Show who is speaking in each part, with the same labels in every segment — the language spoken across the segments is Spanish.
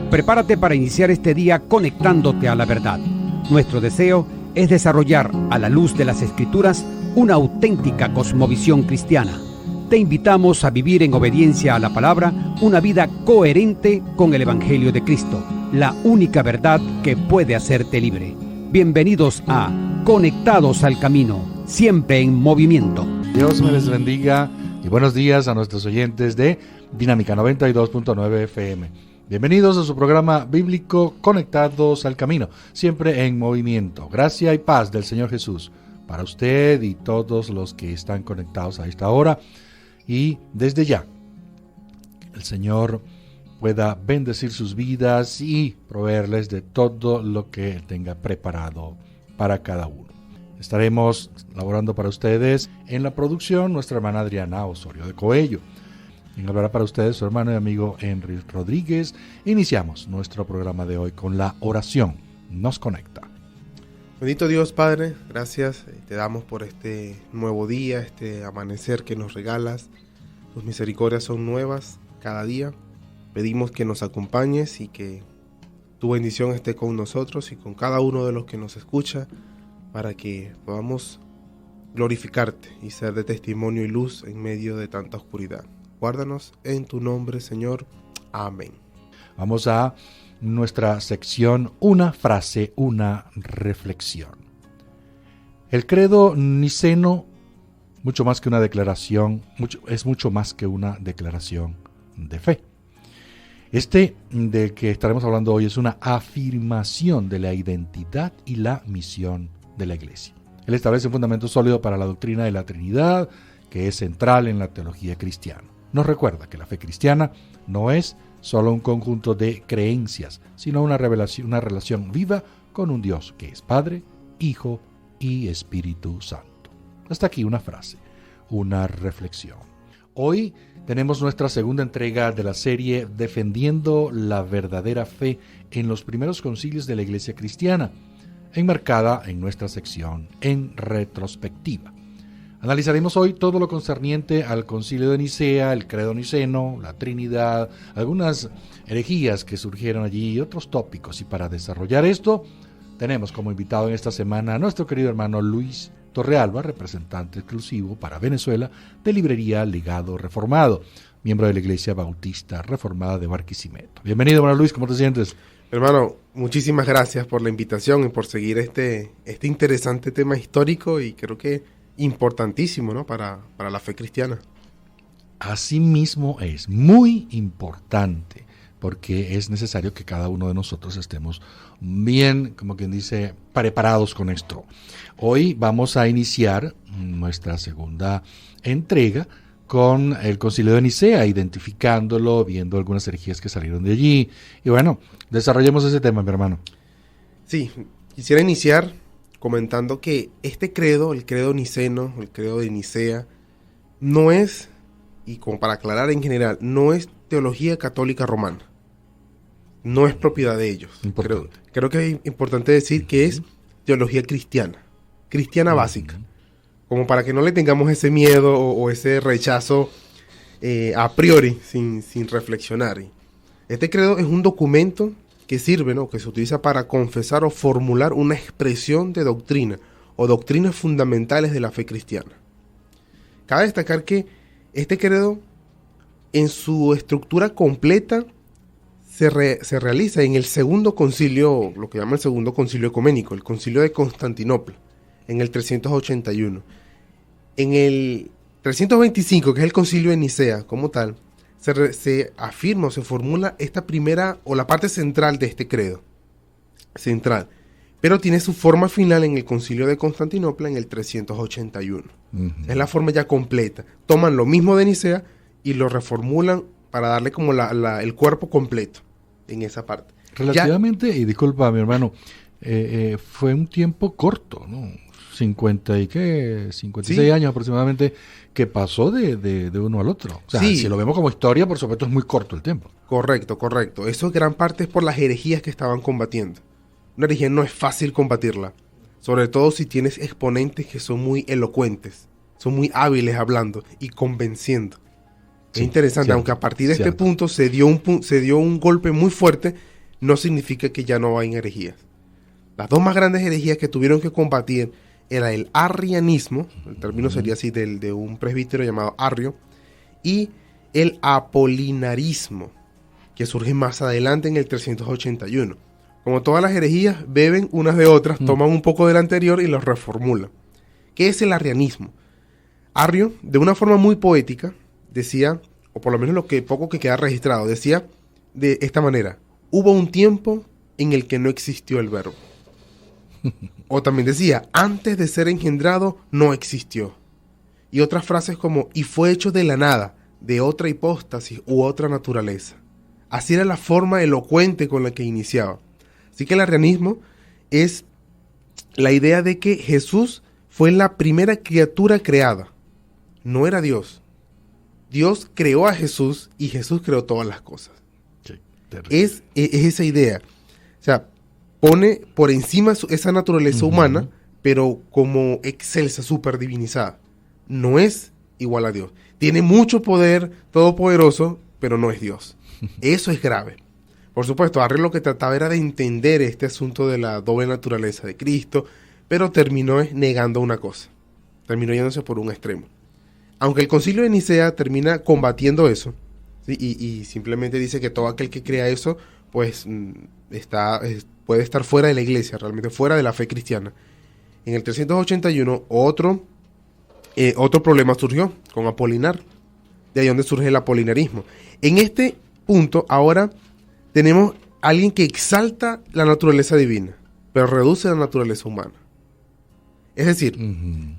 Speaker 1: Prepárate para iniciar este día conectándote a la verdad. Nuestro deseo es desarrollar, a la luz de las Escrituras, una auténtica cosmovisión cristiana. Te invitamos a vivir en obediencia a la palabra una vida coherente con el Evangelio de Cristo, la única verdad que puede hacerte libre. Bienvenidos a Conectados al Camino, siempre en movimiento.
Speaker 2: Dios me les bendiga y buenos días a nuestros oyentes de Dinámica 92.9 FM. Bienvenidos a su programa bíblico Conectados al Camino, siempre en movimiento. Gracia y paz del Señor Jesús para usted y todos los que están conectados a esta hora. Y desde ya, el Señor pueda bendecir sus vidas y proveerles de todo lo que Él tenga preparado para cada uno. Estaremos laborando para ustedes en la producción nuestra hermana Adriana Osorio de Coello. En hablará para ustedes su hermano y amigo Henry Rodríguez. Iniciamos nuestro programa de hoy con la oración. Nos conecta.
Speaker 3: Bendito Dios, Padre, gracias te damos por este nuevo día, este amanecer que nos regalas. Tus misericordias son nuevas cada día. Pedimos que nos acompañes y que tu bendición esté con nosotros y con cada uno de los que nos escucha, para que podamos glorificarte y ser de testimonio y luz en medio de tanta oscuridad. Guárdanos en tu nombre, Señor. Amén.
Speaker 2: Vamos a nuestra sección Una frase, una reflexión. El credo niceno, mucho más que una declaración, es mucho más que una declaración de fe. Este del que estaremos hablando hoy es una afirmación de la identidad y la misión de la Iglesia. Él establece un fundamento sólido para la doctrina de la Trinidad, que es central en la teología cristiana. Nos recuerda que la fe cristiana no es solo un conjunto de creencias, sino una relación viva con un Dios que es Padre, Hijo y Espíritu Santo. Hasta aquí una frase, una reflexión. Hoy tenemos nuestra segunda entrega de la serie Defendiendo la verdadera fe en los primeros concilios de la Iglesia cristiana, enmarcada en nuestra sección en retrospectiva. Analizaremos hoy todo lo concerniente al Concilio de Nicea, el credo niceno, la Trinidad, algunas herejías que surgieron allí y otros tópicos. Y para desarrollar esto, tenemos como invitado en esta semana a nuestro querido hermano Luis Torrealba, representante exclusivo para Venezuela de Librería Legado Reformado, miembro de la Iglesia Bautista Reformada de Barquisimeto. Bienvenido, hermano Luis, ¿cómo te sientes?
Speaker 3: Hermano, muchísimas gracias por la invitación y por seguir este interesante tema histórico y creo que importantísimo, ¿no? para la fe cristiana.
Speaker 2: Asimismo es muy importante, porque es necesario que cada uno de nosotros estemos bien, como quien dice, preparados con esto. Hoy vamos a iniciar nuestra segunda entrega con el Concilio de Nicea, identificándolo, viendo algunas herejías que salieron de allí. Y bueno, desarrollemos ese tema, mi hermano.
Speaker 3: Sí, quisiera iniciar comentando que este credo, el credo niceno, el credo de Nicea, no es, y como para aclarar en general, no es teología católica romana. No es propiedad de ellos. Creo que es importante decir que es teología cristiana básica. Como para que no le tengamos ese miedo o ese rechazo a priori, sin reflexionar. Este credo es un documento que sirve, ¿no? Que se utiliza para confesar o formular una expresión de doctrina o doctrinas fundamentales de la fe cristiana. Cabe destacar que este credo, en su estructura completa, se realiza en el segundo concilio, lo que llama el segundo concilio ecuménico, el concilio de Constantinopla, en el 381. En el 325, que es el concilio de Nicea como tal, se afirma o se formula esta primera o la parte central de este credo. Central. Pero tiene su forma final en el concilio de Constantinopla en el 381. Es la forma ya completa. Toman lo mismo de Nicea y lo reformulan para darle como el cuerpo completo en esa parte.
Speaker 2: Relativamente, y disculpa mi hermano, fue un tiempo corto, ¿no? 56
Speaker 3: sí.
Speaker 2: años aproximadamente, que pasó de uno al otro. O sea,
Speaker 3: sí.
Speaker 2: Si lo vemos como historia, por supuesto es muy corto el tiempo.
Speaker 3: Correcto. Eso gran parte es por las herejías que estaban combatiendo. Una herejía no es fácil combatirla, sobre todo si tienes exponentes que son muy elocuentes, son muy hábiles hablando y convenciendo. Es interesante, aunque a partir de este punto se dio un golpe muy fuerte no significa que ya no hay herejías. Las dos más grandes herejías que tuvieron que combatir era el arrianismo, el término sería así de un presbítero llamado Arrio, y el apolinarismo, que surge más adelante en el 381. Como todas las herejías, beben unas de otras, toman un poco del anterior y los reformulan. ¿Qué es el arrianismo? Arrio, de una forma muy poética, decía, o por lo menos poco que queda registrado, decía de esta manera: hubo un tiempo en el que no existió el verbo. O también decía, antes de ser engendrado no existió. Y otras frases como, y fue hecho de la nada, de otra hipóstasis u otra naturaleza. Así era la forma elocuente con la que iniciaba. Así que el arrianismo es la idea de que Jesús fue la primera criatura creada. No era Dios. Dios creó a Jesús y Jesús creó todas las cosas.
Speaker 2: Sí,
Speaker 3: es esa idea. O sea, pone por encima esa naturaleza humana, pero como excelsa, súper divinizada. No es igual a Dios. Tiene mucho poder, todopoderoso, pero no es Dios. Eso es grave. Por supuesto, Arrio lo que trataba era de entender este asunto de la doble naturaleza de Cristo, pero terminó negando una cosa. Terminó yéndose por un extremo. Aunque el Concilio de Nicea termina combatiendo eso, ¿sí? y simplemente dice que todo aquel que crea eso, pues puede estar fuera de la iglesia, realmente fuera de la fe cristiana. En el 381, otro problema surgió con Apolinar, de ahí donde surge el apolinarismo. En este punto, ahora tenemos a alguien que exalta la naturaleza divina, pero reduce la naturaleza humana. Es decir,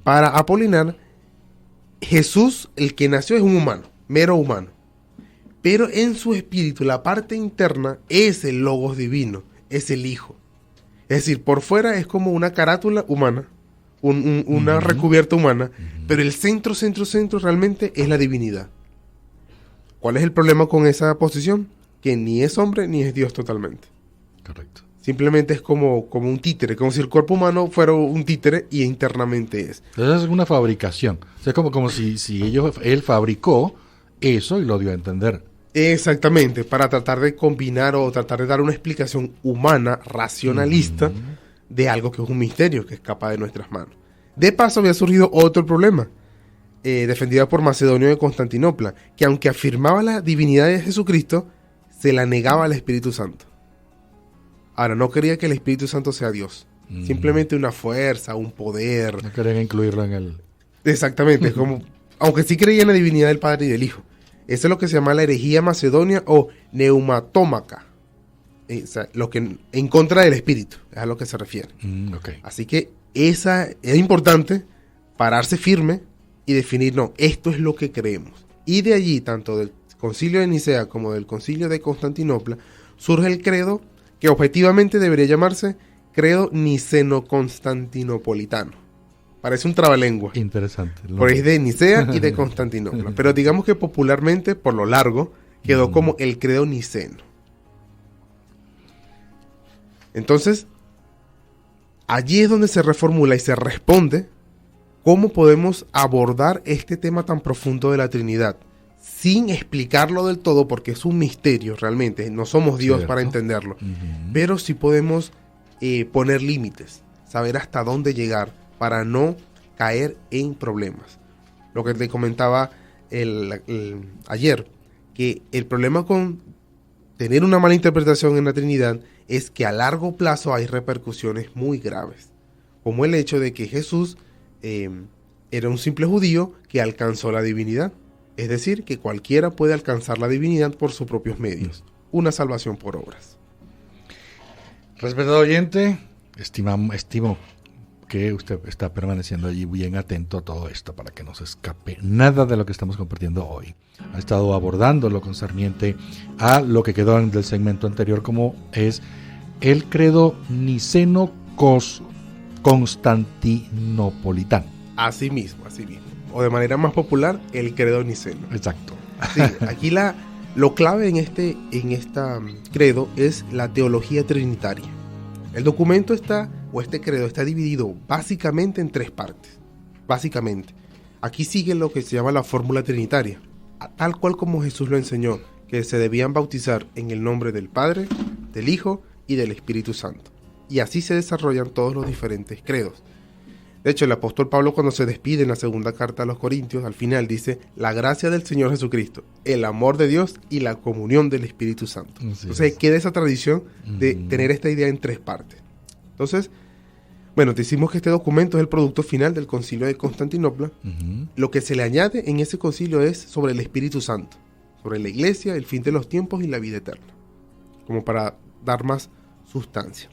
Speaker 3: para Apolinar, Jesús, el que nació, es un humano, mero humano. Pero en su espíritu, la parte interna, es el logos divino, es el Hijo. Es decir, por fuera es como una carátula humana, una recubierta humana, pero el centro realmente es la divinidad. ¿Cuál es el problema con esa posición? Que ni es hombre ni es Dios totalmente.
Speaker 2: Correcto.
Speaker 3: Simplemente es como un títere, como si el cuerpo humano fuera un títere y internamente es.
Speaker 2: Entonces es una fabricación. O sea, como si él fabricó eso y lo dio a entender.
Speaker 3: Exactamente, para tratar de combinar o tratar de dar una explicación humana, racionalista, de algo que es un misterio, que escapa de nuestras manos. De paso había surgido otro problema, defendido por Macedonio de Constantinopla, que aunque afirmaba la divinidad de Jesucristo, se la negaba al Espíritu Santo. Ahora, no quería que el Espíritu Santo sea Dios, simplemente una fuerza, un poder.
Speaker 2: No querían incluirlo en el...
Speaker 3: Exactamente, como, aunque sí creía en la divinidad del Padre y del Hijo. Eso es lo que se llama la herejía macedonia o neumatómaca. O sea, lo que en contra del Espíritu, es a lo que se refiere.
Speaker 2: Okay.
Speaker 3: Así que es importante pararse firme y definir, no, esto es lo que creemos. Y de allí, tanto del Concilio de Nicea como del Concilio de Constantinopla, surge el credo que objetivamente debería llamarse credo niceno-constantinopolitano. Parece un trabalengua.
Speaker 2: Interesante.
Speaker 3: Por ahí de Nicea y de Constantinopla. Pero digamos que popularmente, por lo largo, quedó como el credo niceno. Entonces, allí es donde se reformula y se responde cómo podemos abordar este tema tan profundo de la Trinidad, sin explicarlo del todo, porque es un misterio realmente. No somos Dios para entenderlo. Pero sí podemos poner límites, saber hasta dónde llegar para no caer en problemas. Lo que te comentaba ayer, que el problema con tener una mala interpretación en la Trinidad es que a largo plazo hay repercusiones muy graves, como el hecho de que Jesús era un simple judío que alcanzó la divinidad. Es decir, que cualquiera puede alcanzar la divinidad por sus propios medios. Una salvación por obras.
Speaker 2: Respetado oyente, estimo que usted está permaneciendo allí bien atento a todo esto para que no se escape nada de lo que estamos compartiendo hoy. Ha estado abordando lo concerniente a lo que quedó en el segmento anterior, como es el credo niceno-constantinopolitano.
Speaker 3: Así mismo. O de manera más popular, el credo niceno.
Speaker 2: Exacto.
Speaker 3: Sí, aquí lo clave en esta credo es la teología trinitaria. El documento este credo está dividido básicamente en 3 partes. Básicamente. Aquí sigue lo que se llama la fórmula trinitaria, tal cual como Jesús lo enseñó, que se debían bautizar en el nombre del Padre, del Hijo y del Espíritu Santo. Y así se desarrollan todos los diferentes credos. De hecho, el apóstol Pablo, cuando se despide en la segunda carta a los Corintios, al final dice: la gracia del Señor Jesucristo, el amor de Dios y la comunión del Espíritu Santo. Entonces queda esa tradición de tener esta idea en tres partes. Entonces, bueno, decimos que este documento es el producto final del Concilio de Constantinopla. Lo que se le añade en ese concilio es sobre el Espíritu Santo, sobre la Iglesia, el fin de los tiempos y la vida eterna, como para dar más sustancia.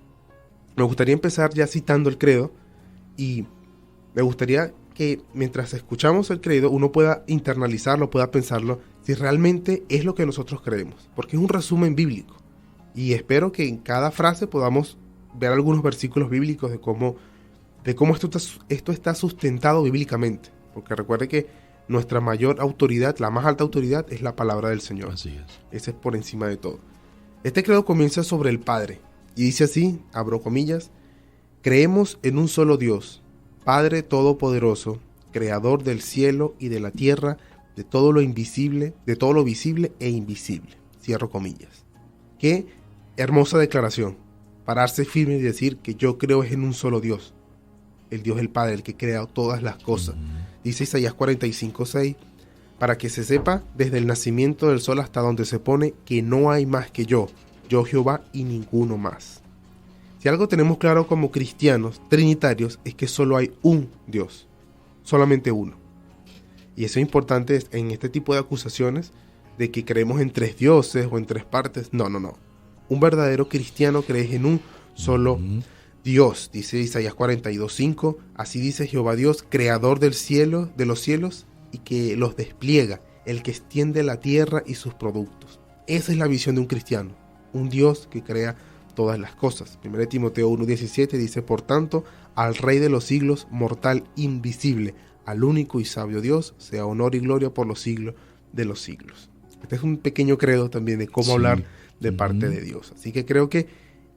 Speaker 3: Me gustaría empezar ya citando el credo, y me gustaría que mientras escuchamos el credo uno pueda internalizarlo, pueda pensarlo, si realmente es lo que nosotros creemos, porque es un resumen bíblico, y espero que en cada frase podamos ver algunos versículos bíblicos de cómo esto está sustentado bíblicamente, porque recuerde que nuestra mayor autoridad, la más alta autoridad, es la palabra del Señor.
Speaker 2: Así es.
Speaker 3: Ese es por encima de todo. Este credo comienza sobre el Padre, y dice así, abro comillas: creemos en un solo Dios, Padre Todopoderoso, Creador del cielo y de la tierra, de todo lo invisible, de todo lo visible e invisible. Cierro comillas. Qué hermosa declaración. Pararse firme y decir que yo creo en un solo Dios. El Dios el Padre, el que crea todas las cosas. Dice Isaías 45:6, para que se sepa desde el nacimiento del sol hasta donde se pone que no hay más que yo Jehová y ninguno más. Si algo tenemos claro como cristianos trinitarios es que solo hay un Dios, solamente uno. Y eso es importante en este tipo de acusaciones de que creemos en tres dioses o en tres partes. No. Un verdadero cristiano cree en un solo Dios. Dice Isaías 42:5, así dice Jehová Dios, creador del cielo, de los cielos, y que los despliega, el que extiende la tierra y sus productos. Esa es la visión de un cristiano, un Dios que crea todas las cosas. 1 Timoteo 1:17 dice: por tanto, al Rey de los siglos, mortal invisible, al único y sabio Dios, sea honor y gloria por los siglos de los siglos. Este es un pequeño credo también de cómo hablar de parte de Dios. Así que creo que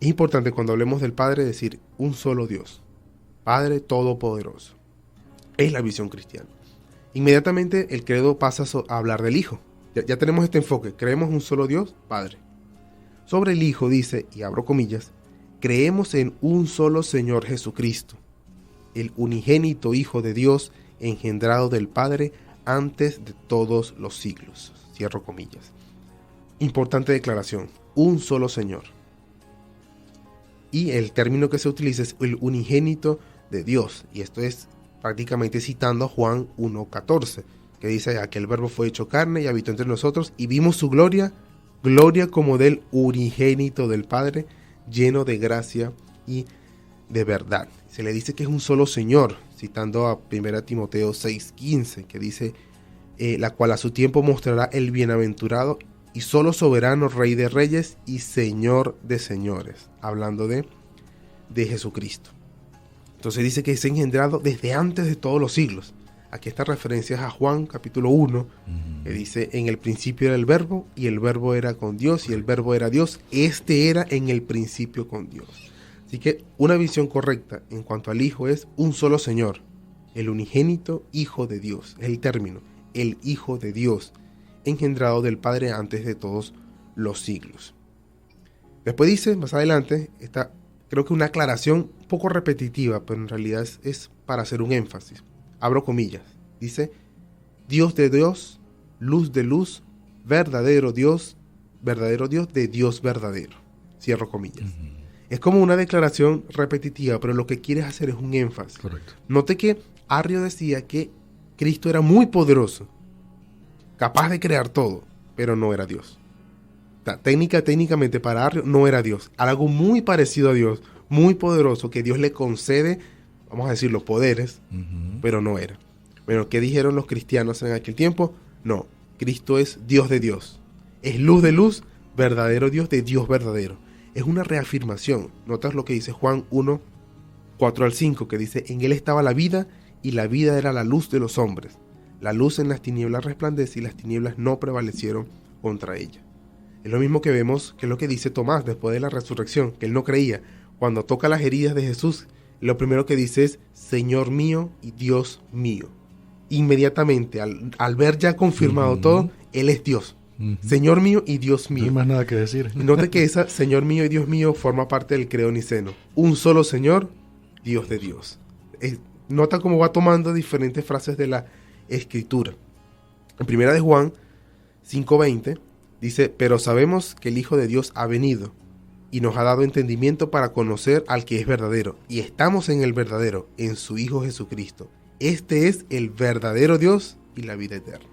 Speaker 3: es importante cuando hablemos del Padre decir un solo Dios, Padre Todopoderoso. Es la visión cristiana. Inmediatamente el credo pasa a hablar del Hijo. Ya tenemos este enfoque, creemos un solo Dios, Padre. Sobre el Hijo dice, y abro comillas, creemos en un solo Señor Jesucristo, el unigénito Hijo de Dios, engendrado del Padre antes de todos los siglos. Cierro comillas. Importante declaración, un solo Señor. Y el término que se utiliza es el unigénito de Dios, y esto es prácticamente citando a Juan 1:14, que dice: aquel verbo fue hecho carne y habitó entre nosotros, y vimos su gloria, gloria como del unigénito del Padre, lleno de gracia y de verdad. Se le dice que es un solo Señor, citando a 1 Timoteo 6:15, que dice: la cual a su tiempo mostrará el bienaventurado y solo soberano, Rey de reyes y Señor de señores, hablando de Jesucristo. Entonces dice que es engendrado desde antes de todos los siglos. Aquí está referencias a Juan capítulo 1, que dice: en el principio era el verbo, y el verbo era con Dios, y el verbo era Dios. Este era en el principio con Dios. Así que una visión correcta en cuanto al Hijo es un solo Señor, el unigénito Hijo de Dios, es el término, el Hijo de Dios, engendrado del Padre antes de todos los siglos. Después dice, más adelante, está creo que una aclaración un poco repetitiva, pero en realidad es para hacer un énfasis. Abro comillas. Dice: Dios de Dios, luz de luz, verdadero Dios de Dios verdadero. Cierro comillas. Es como una declaración repetitiva, pero lo que quieres hacer es un énfasis.
Speaker 2: Correcto.
Speaker 3: Note que Arrio decía que Cristo era muy poderoso, capaz de crear todo, pero no era Dios. Técnicamente para Arrio no era Dios. Algo muy parecido a Dios, muy poderoso, que Dios le concede, vamos a decir, los poderes, pero no era. Bueno, ¿qué dijeron los cristianos en aquel tiempo? No, Cristo es Dios de Dios. Es luz de luz, verdadero Dios de Dios verdadero. Es una reafirmación. Notas lo que dice Juan 1, 4-5, que dice: en él estaba la vida, y la vida era la luz de los hombres. La luz en las tinieblas resplandece, y las tinieblas no prevalecieron contra ella. Es lo mismo que vemos, que es lo que dice Tomás después de la resurrección, que él no creía. Cuando toca las heridas de Jesús, lo primero que dice es: Señor mío y Dios mío. Inmediatamente, al ver ya confirmado todo, él es Dios. Señor mío y Dios
Speaker 2: No
Speaker 3: mío.
Speaker 2: hay más nada que decir.
Speaker 3: Note que esa Señor mío y Dios mío forma parte del credo niceno. Un solo Señor, Dios de Dios. Nota cómo va tomando diferentes frases de la Escritura. En primera de Juan 5:20 dice, pero sabemos que el Hijo de Dios ha venido y nos ha dado entendimiento para conocer al que es verdadero. Y estamos en el verdadero, en su Hijo Jesucristo. Este es el verdadero Dios y la vida eterna.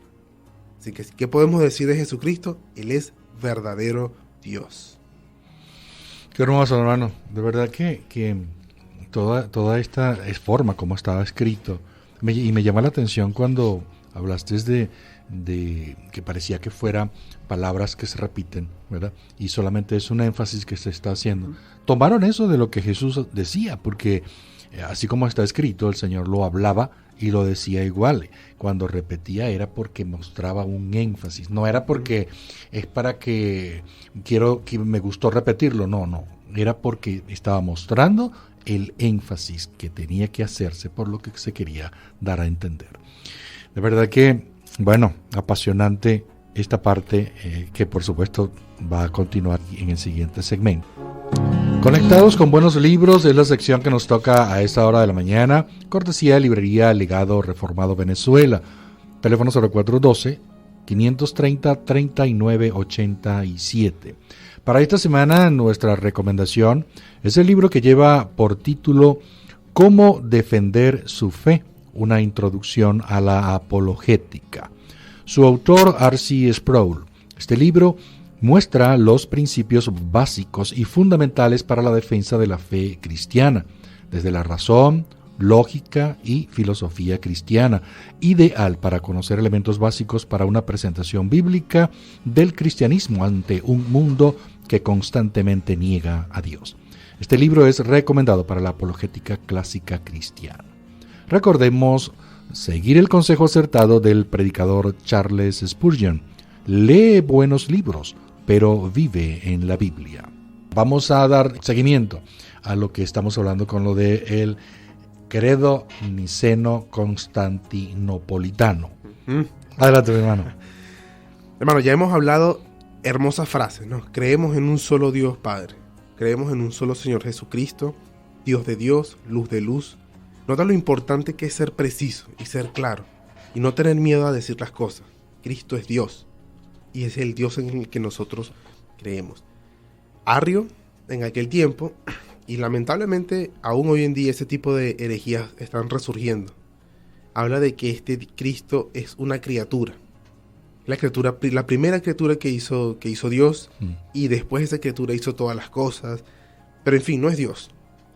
Speaker 3: Así que, ¿qué podemos decir de Jesucristo? Él es verdadero Dios.
Speaker 2: Qué hermoso, hermano. De verdad que toda esta forma como estaba escrito. Y me llama la atención cuando hablaste de que parecía que fueran palabras que se repiten, ¿verdad? Y solamente es un énfasis que se está haciendo. Tomaron eso de lo que Jesús decía, porque así como está escrito, el Señor lo hablaba y lo decía igual. Cuando repetía era porque mostraba un énfasis, no era porque es para que me gustó repetirlo, no, era porque estaba mostrando el énfasis que tenía que hacerse por lo que se quería dar a entender. De verdad que, bueno, apasionante esta parte que por supuesto va a continuar en el siguiente segmento. Conectados con buenos libros es la sección que nos toca a esta hora de la mañana, cortesía de Librería Legado Reformado Venezuela. Teléfono 0412-530-3987. Para esta semana nuestra recomendación es el libro que lleva por título Cómo defender su fe, una introducción a la apologética. Su autor, R.C. Sproul. Este libro muestra los principios básicos y fundamentales para la defensa de la fe cristiana, desde la razón, lógica y filosofía cristiana, ideal para conocer elementos básicos para una presentación bíblica del cristianismo ante un mundo que constantemente niega a Dios. Este libro es recomendado para la apologética clásica cristiana. Recordemos seguir el consejo acertado del predicador Charles Spurgeon: lee buenos libros, pero vive en la Biblia. Vamos a dar seguimiento a lo que estamos hablando con lo de el credo niceno-constantinopolitano. Adelante, mi hermano.
Speaker 3: Hermano, ya hemos hablado hermosas frases, ¿no? Creemos en un solo Dios Padre. Creemos en un solo Señor Jesucristo, Dios de Dios, luz de luz. Nota lo importante que es ser preciso y ser claro y no tener miedo a decir las cosas. Cristo es Dios y es el Dios en el que nosotros creemos. Arrio, en aquel tiempo, y lamentablemente aún hoy en día ese tipo de herejías están resurgiendo, habla de que este Cristo es una criatura. La primera criatura que hizo Dios, y después esa criatura hizo todas las cosas, pero en fin, no es Dios.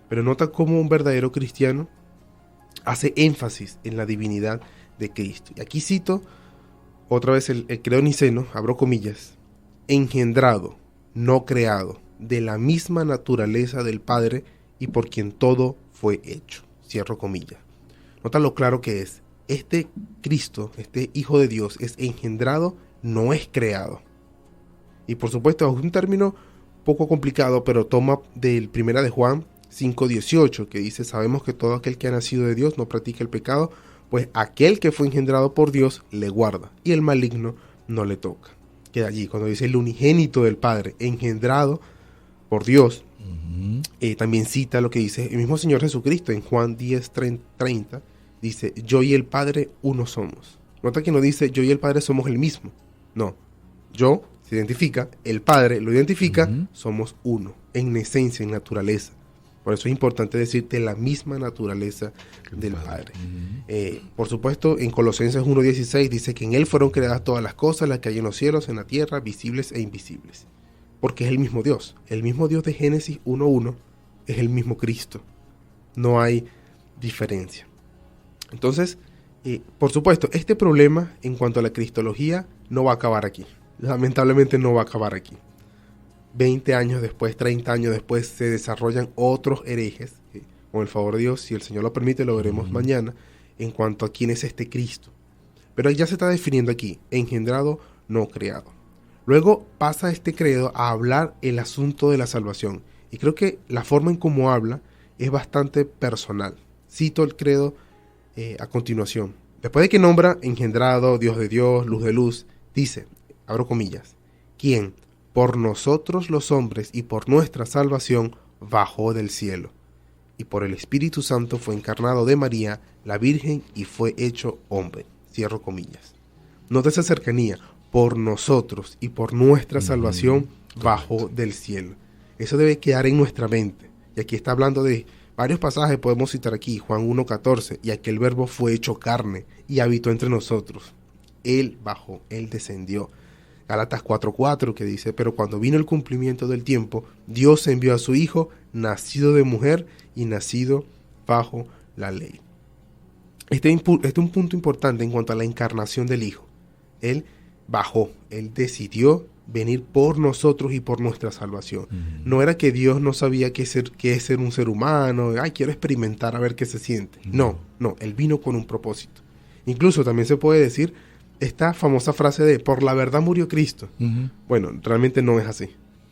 Speaker 3: Pero nota cómo un verdadero cristiano hace énfasis en la divinidad de Cristo. Y aquí cito otra vez el credo niceno, abro comillas: engendrado, no creado, de la misma naturaleza del Padre y por quien todo fue hecho, cierro comillas. Nota lo claro que es. Este Cristo, este Hijo de Dios, es engendrado, no es creado. Y por supuesto es un término poco complicado, pero toma del 1 de Juan 5:18, que dice: sabemos que todo aquel que ha nacido de Dios no practica el pecado, pues aquel que fue engendrado por Dios le guarda, y el maligno no le toca. Queda allí, cuando dice el unigénito del Padre, engendrado por Dios, también cita lo que dice el mismo Señor Jesucristo en Juan 10:30, dice: yo y el Padre uno somos. Nota que no dice yo y el Padre somos el mismo, no, yo se identifica, el Padre lo identifica, somos uno, en esencia, en naturaleza. Por eso es importante decir de la misma naturaleza del Padre. Por supuesto, en Colosenses 1:16 dice que en Él fueron creadas todas las cosas, las que hay en los cielos, en la tierra, visibles e invisibles. Porque es el mismo Dios. El mismo Dios de Génesis 1:1 es el mismo Cristo. No hay diferencia. Entonces, por supuesto, este problema en cuanto a la cristología no va a acabar aquí. Lamentablemente no va a acabar aquí. 20 años después, 30 años después, se desarrollan otros herejes, con el favor de Dios, si el Señor lo permite, lo veremos mañana, en cuanto a quién es este Cristo. Pero ya se está definiendo aquí, engendrado, no creado. Luego pasa este credo a hablar el asunto de la salvación. Y creo que la forma en cómo habla es bastante personal. Cito el credo a continuación. Después de que nombra engendrado, Dios de Dios, luz de luz, dice, abro comillas, quien por nosotros los hombres y por nuestra salvación bajó del cielo, y por el Espíritu Santo fue encarnado de María, la Virgen, y fue hecho hombre. Cierro comillas. Nota esa cercanía, por nosotros y por nuestra salvación bajó del cielo. Eso debe quedar en nuestra mente. Y aquí está hablando de varios pasajes, podemos citar aquí, Juan 1:14, y aquel verbo fue hecho carne y habitó entre nosotros. Él bajó, Él descendió. Gálatas 4:4 que dice, pero cuando vino el cumplimiento del tiempo, Dios envió a su Hijo, nacido de mujer y nacido bajo la ley. Este es un punto importante en cuanto a la encarnación del Hijo. Él bajó, Él decidió venir por nosotros y por nuestra salvación. No era que Dios no sabía qué es ser un ser humano, quiero experimentar a ver qué se siente. No, Él vino con un propósito. Incluso también se puede decir esta famosa frase de por la verdad murió Cristo. Bueno, realmente no es así.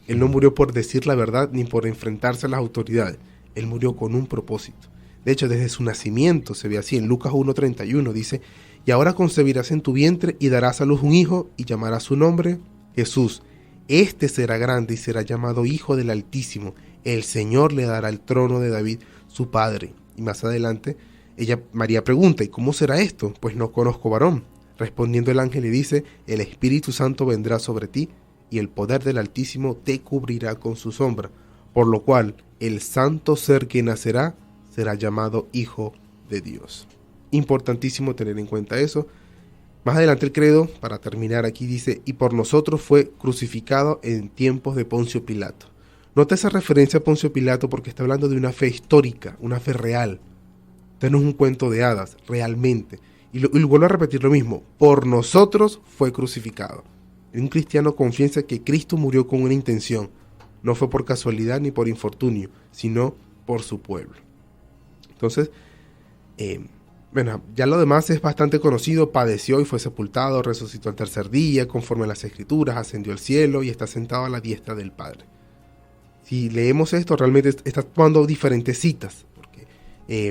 Speaker 3: Él no murió por decir la verdad ni por enfrentarse a las autoridades. Él murió con un propósito. De hecho, desde su nacimiento se ve así. En Lucas 1:31 dice, y ahora concebirás en tu vientre y darás a luz un hijo y llamarás su nombre Jesús. Este será grande y será llamado Hijo del Altísimo. El Señor le dará el trono de David, su padre. Y más adelante, María pregunta, ¿y cómo será esto? Pues no conozco varón. Respondiendo el ángel le dice, el Espíritu Santo vendrá sobre ti y el poder del Altísimo te cubrirá con su sombra, por lo cual el santo ser que nacerá será llamado Hijo de Dios. Importantísimo tener en cuenta eso. Más adelante el credo, para terminar aquí, dice, y por nosotros fue crucificado en tiempos de Poncio Pilato. Nota esa referencia a Poncio Pilato porque está hablando de una fe histórica, una fe real. Esto no es un cuento de hadas, realmente. Y vuelvo a repetir lo mismo, por nosotros fue crucificado. Un cristiano confiesa que Cristo murió con una intención, no fue por casualidad ni por infortunio, sino por su pueblo. Entonces, ya lo demás es bastante conocido, padeció y fue sepultado, resucitó al tercer día, conforme a las Escrituras, ascendió al cielo y está sentado a la diestra del Padre. Si leemos esto, realmente está tomando diferentes citas.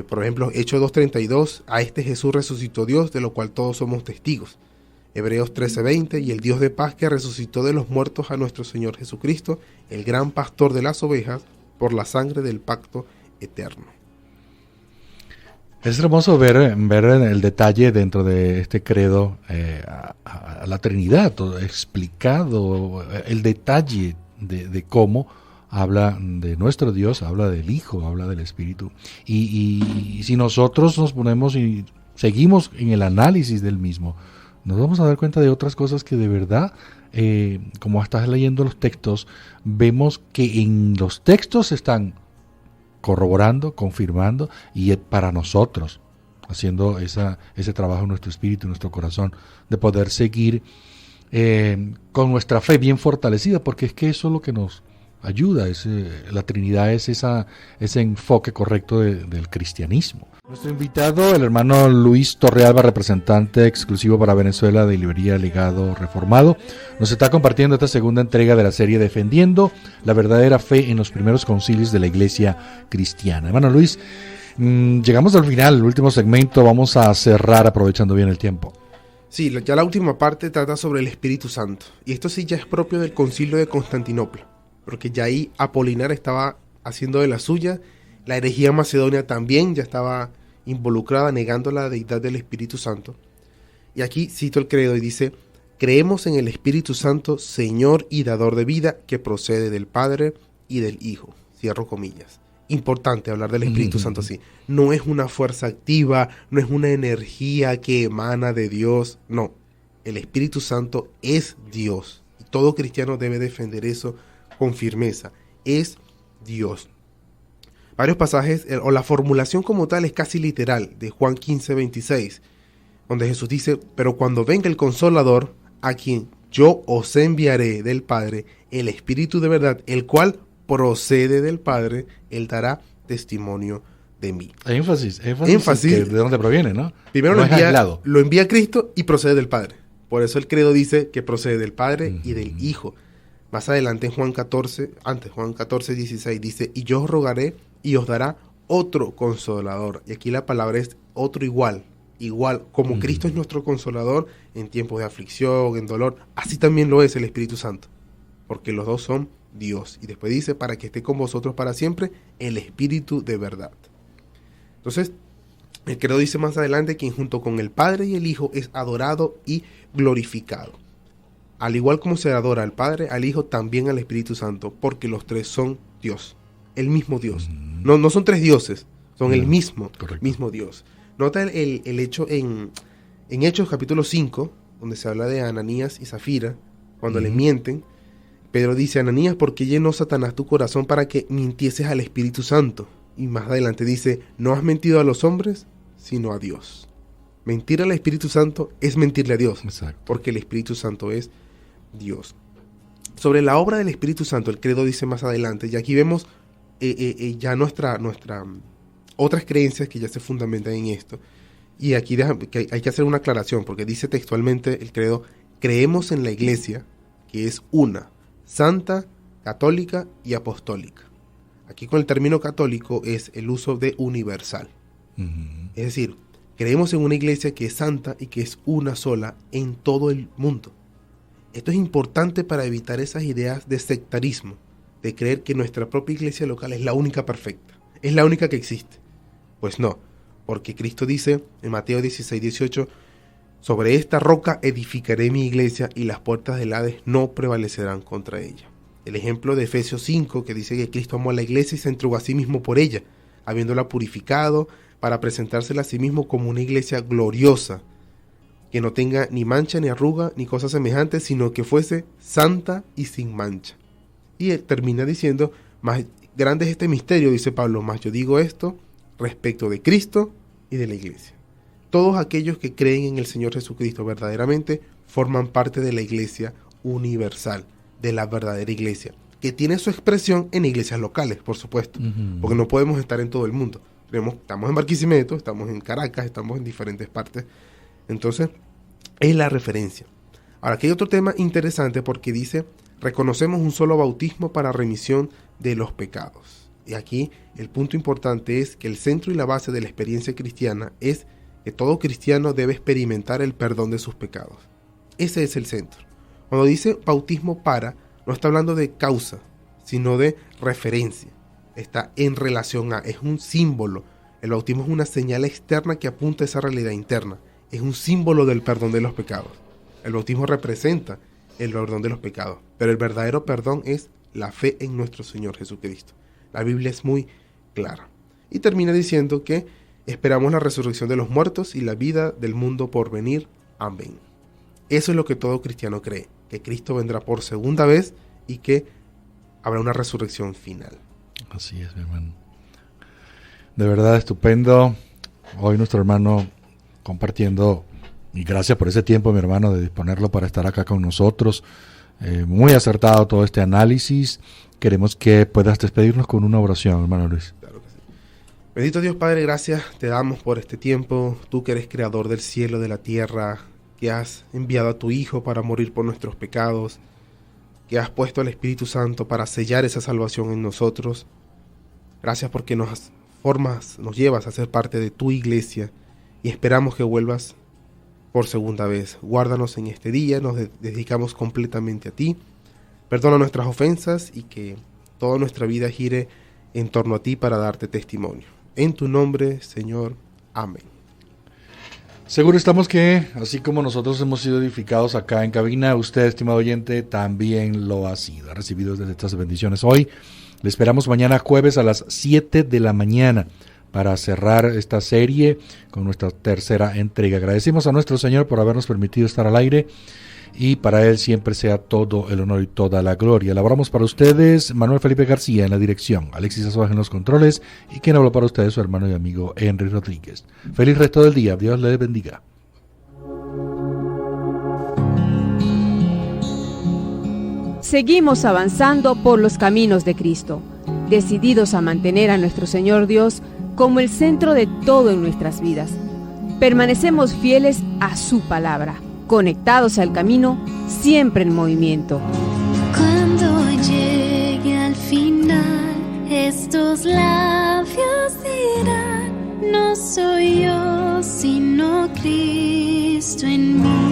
Speaker 3: Por ejemplo, Hechos 2:32, a este Jesús resucitó Dios, de lo cual todos somos testigos. Hebreos 13:20, y el Dios de paz que resucitó de los muertos a nuestro Señor Jesucristo, el gran pastor de las ovejas, por la sangre del pacto eterno.
Speaker 2: Es hermoso ver el detalle dentro de este credo a la Trinidad, todo explicado, el detalle de cómo habla de nuestro Dios, habla del Hijo, habla del Espíritu. Y si nosotros nos ponemos y seguimos en el análisis del mismo, nos vamos a dar cuenta de otras cosas que de verdad, como estás leyendo los textos, vemos que en los textos están corroborando, confirmando, y para nosotros, haciendo ese trabajo en nuestro espíritu, en nuestro corazón, de poder seguir con nuestra fe bien fortalecida, porque es que eso es lo que nos ayuda, la Trinidad es ese enfoque correcto del cristianismo. Nuestro invitado, el hermano Luis Torrealba, representante exclusivo para Venezuela de Librería Legado Reformado, nos está compartiendo esta segunda entrega de la serie Defendiendo la verdadera fe en los primeros concilios de la Iglesia cristiana. Hermano Luis, llegamos al final, el último segmento, vamos a cerrar aprovechando bien el tiempo.
Speaker 3: Sí, ya la última parte trata sobre el Espíritu Santo, y esto sí ya es propio del Concilio de Constantinopla, porque ya ahí Apolinar estaba haciendo de la suya. La herejía macedonia también ya estaba involucrada, negando la deidad del Espíritu Santo. Y aquí cito el credo y dice, creemos en el Espíritu Santo, Señor y dador de vida, que procede del Padre y del Hijo. Cierro comillas. Importante hablar del Espíritu Santo así. No es una fuerza activa, no es una energía que emana de Dios. No, el Espíritu Santo es Dios. Y todo cristiano debe defender eso con firmeza. Es Dios. Varios pasajes, o la formulación como tal es casi literal, de Juan 15:26, donde Jesús dice, pero cuando venga el Consolador, a quien yo os enviaré del Padre, el Espíritu de verdad, el cual procede del Padre, él dará testimonio de mí.
Speaker 2: Énfasis. ¿De dónde proviene, no?
Speaker 3: Primero no lo envía Cristo y procede del Padre. Por eso el credo dice que procede del Padre y del Hijo. Más adelante en Juan 14:16 dice, y yo os rogaré y os dará otro consolador. Y aquí la palabra es otro igual, Igual, como Cristo es nuestro consolador en tiempos de aflicción, en dolor, así también lo es el Espíritu Santo, porque los dos son Dios. Y después dice, para que esté con vosotros para siempre, el Espíritu de verdad. Entonces, el credo dice más adelante que junto con el Padre y el Hijo es adorado y glorificado. Al igual como se adora al Padre, al Hijo, también al Espíritu Santo, porque los tres son Dios, el mismo Dios. No son tres dioses, son el mismo Dios. Nota el hecho en Hechos capítulo 5, donde se habla de Ananías y Zafira, cuando le mienten. Pedro dice, Ananías, ¿por qué llenó Satanás tu corazón para que mintieses al Espíritu Santo? Y más adelante dice, no has mentido a los hombres, sino a Dios. Mentir al Espíritu Santo es mentirle a Dios. Exacto. Porque el Espíritu Santo es Dios. Sobre la obra del Espíritu Santo, el credo dice más adelante, y aquí vemos ya nuestra otras creencias que ya se fundamentan en esto. Y aquí que hay que hacer una aclaración, porque dice textualmente el credo, creemos en la Iglesia, que es una, santa, católica y apostólica. Aquí con el término católico es el uso de universal. Es decir, creemos en una iglesia que es santa y que es una sola en todo el mundo. Esto es importante para evitar esas ideas de sectarismo, de creer que nuestra propia iglesia local es la única perfecta, es la única que existe. Pues no, porque Cristo dice en Mateo 16:18, sobre esta roca edificaré mi iglesia y las puertas del Hades no prevalecerán contra ella. El ejemplo de Efesios 5, que dice que Cristo amó a la iglesia y se entregó a sí mismo por ella, habiéndola purificado para presentársela a sí mismo como una iglesia gloriosa, que no tenga ni mancha ni arruga ni cosas semejantes, sino que fuese santa y sin mancha. Y él termina diciendo, más grande es este misterio, dice Pablo, más yo digo esto respecto de Cristo y de la iglesia. Todos aquellos que creen en el Señor Jesucristo verdaderamente forman parte de la iglesia universal, de la verdadera iglesia, que tiene su expresión en iglesias locales, por supuesto, porque no podemos estar en todo el mundo. Estamos en Barquisimeto, estamos en Caracas, estamos en diferentes partes. Entonces, es la referencia. Ahora, aquí hay otro tema interesante porque dice, reconocemos un solo bautismo para remisión de los pecados. Y aquí el punto importante es que el centro y la base de la experiencia cristiana es que todo cristiano debe experimentar el perdón de sus pecados. Ese es el centro. Cuando dice bautismo para, no está hablando de causa, sino de referencia. Está en relación a, es un símbolo. El bautismo es una señal externa que apunta a esa realidad interna. Es un símbolo del perdón de los pecados. El bautismo representa el perdón de los pecados, pero el verdadero perdón es la fe en nuestro Señor Jesucristo. La Biblia es muy clara. Y termina diciendo que esperamos la resurrección de los muertos y la vida del mundo por venir. Amén. Eso es lo que todo cristiano cree, que Cristo vendrá por segunda vez y que habrá una resurrección final.
Speaker 2: Así es, mi hermano. De verdad, estupendo. Hoy nuestro hermano compartiendo, y gracias por ese tiempo, mi hermano, de disponerlo para estar acá con nosotros. Muy acertado todo este análisis. Queremos que puedas despedirnos con una oración, hermano Luis.
Speaker 3: Claro que sí. Bendito Dios Padre, gracias te damos por este tiempo. Tú que eres creador del cielo, de la tierra, que has enviado a tu Hijo para morir por nuestros pecados, que has puesto al Espíritu Santo para sellar esa salvación en nosotros. Gracias porque nos llevas a ser parte de tu iglesia y esperamos que vuelvas por segunda vez. Guárdanos en este día, nos dedicamos completamente a ti. Perdona nuestras ofensas y que toda nuestra vida gire en torno a ti para darte testimonio. En tu nombre, Señor. Amén.
Speaker 2: Seguro estamos que, así como nosotros hemos sido edificados acá en cabina, usted, estimado oyente, también lo ha sido. Ha recibido desde estas bendiciones hoy. Le esperamos mañana jueves a las 7 de la mañana para cerrar esta serie con nuestra tercera entrega. Agradecemos a nuestro Señor por habernos permitido estar al aire y para Él siempre sea todo el honor y toda la gloria. Elaboramos para ustedes Manuel Felipe García en la dirección, Alexis Azuaje en los controles y quien habló para ustedes su hermano y amigo Henry Rodríguez. Feliz resto del día, Dios les bendiga.
Speaker 4: Seguimos avanzando por los caminos de Cristo, decididos a mantener a nuestro Señor Dios como el centro de todo en nuestras vidas. Permanecemos fieles a su palabra, conectados al camino, siempre en movimiento.
Speaker 5: Cuando llegue al final, estos labios dirán, no soy yo, sino Cristo en mí.